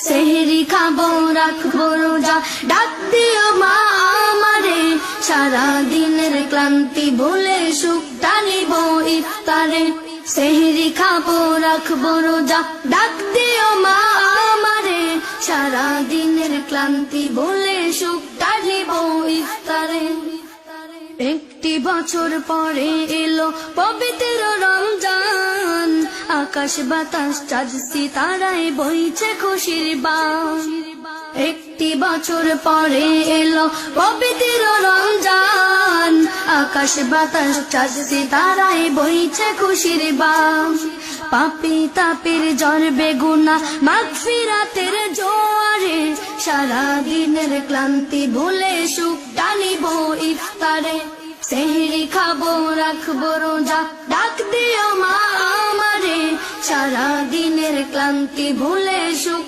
সেহরি খাবো রাখবো রোজা, ডাক দিও মা আমারে, সারা দিনের ক্লান্তি ভুলে সুখটা নিব ইফতারে। সেহরি খাবো রাখবো রোজা, ডাক দিও মা আমারে, সারা দিনের ক্লান্তি ভুলে সুখটা নিব ইফতারে। একটি বছর পরে এলো পবিত্র রমজান, আকাশ বাতাস চাঁদ সিতারায় বইছে খুশির বান। একটি বছর পরে এলো পবিত্র রমজান, আকাশ বাতাস চাঁদ সিতারায় বইছে খুশির বান। পাপী তাপের জ্বর বেগুনা মাগফিরাতের জোয়ারে, সারা দিনের ক্লান্তি ভুলে সুখটা নিব ইফতারে। সেহরি খাবো রাখবো রোজা, ডাক দিও মা আমারে, সারা দিনের ক্লান্তি ভুলে সুখ